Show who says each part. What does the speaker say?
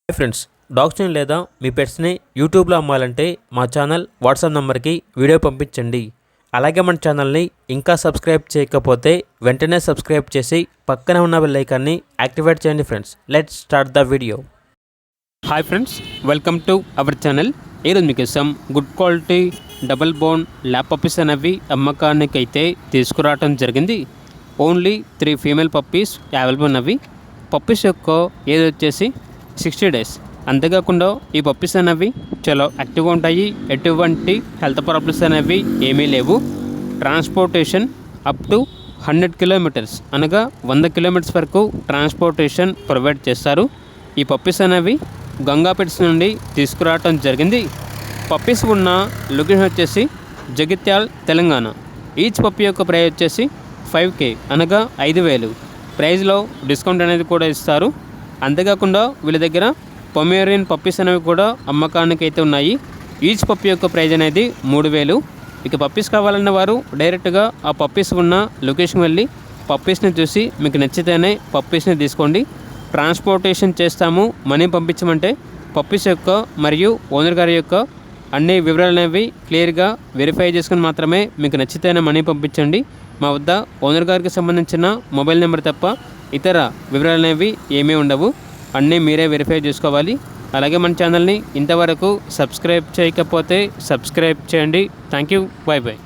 Speaker 1: Hi friends, డాగ్స్ని లేదా మీ పెట్స్ని యూట్యూబ్లో అమ్మాలంటే మా ఛానల్ వాట్సాప్ నెంబర్కి వీడియో పంపించండి. అలాగే మన ఛానల్ని ఇంకా సబ్స్క్రైబ్ చేయకపోతే వెంటనే సబ్స్క్రైబ్ చేసి పక్కనే ఉన్న బెల్ ఐకాన్ని యాక్టివేట్ చేయండి. Friends, let's start the video. Hi friends, welcome to our channel. ఈరోజు మీకోసం good quality double bone lap puppies అనేవి అమ్మకానికి అయితే తీసుకురావడం జరిగింది. ఓన్లీ 3 ఫీమేల్ పప్పీస్ అవైలబుల్ ఉన్నవి. పప్పీస్ యొక్క ఏజ్ వచ్చేసి 60 days. అంతేకాకుండా ఈ పప్పీస్ అనేవి చాలా యాక్టివ్గా ఉంటాయి. ఎటువంటి హెల్త్ ప్రాబ్లమ్స్ అనేవి ఏమీ లేవు. ట్రాన్స్పోర్టేషన్ అప్ టు 100 kilometers అనగా 100 kilometers వరకు ట్రాన్స్పోర్టేషన్ ప్రొవైడ్ చేస్తారు. ఈ పప్పీస్ అనేవి గంగాపేట్స్ నుండి తీసుకురావటం జరిగింది. పప్పీస్ ఉన్న లొకేషన్ వచ్చేసి జగిత్యాల్, తెలంగాణ. ఈచ్ పప్పీ యొక్క ప్రైస్ వచ్చేసి 5K అనగా 5,000. ప్రైజ్లో డిస్కౌంట్ అనేది కూడా ఇస్తారు. అంతేకాకుండా వీళ్ళ దగ్గర పొమేరియన్ పప్పీస్ అనేవి కూడా అమ్మకానికి అయితే ఉన్నాయి. ఈచ్ పప్పీ యొక్క ప్రైజ్ అనేది 3,000. ఇక పప్పీస్ కావాలన్న వారు డైరెక్ట్గా ఆ పప్పీస్ ఉన్న లొకేషన్ వెళ్ళి పప్పీస్ని చూసి మీకు నచ్చితేనే పప్పీస్ని తీసుకోండి. ట్రాన్స్పోర్టేషన్ చేస్తాము, మనీ పంపించమంటే పప్పీస్ యొక్క మరియు ఓనర్ గారి యొక్క అన్ని వివరాలు అనేవి క్లియర్గా వెరిఫై చేసుకుని మాత్రమే మీకు నచ్చితేనే మనీ పంపించండి. మా వద్ద ఓనర్ గారికి సంబంధించిన మొబైల్ నెంబర్ తప్ప ఇతర వివరాలు అనేవి ఏమీ ఉండవు. అన్నీ మీరే వెరిఫై చేసుకోవాలి. అలాగే మన ఛానల్ని ఇంతవరకు సబ్స్క్రైబ్ చేయకపోతే సబ్స్క్రైబ్ చేయండి. Thank you. By by.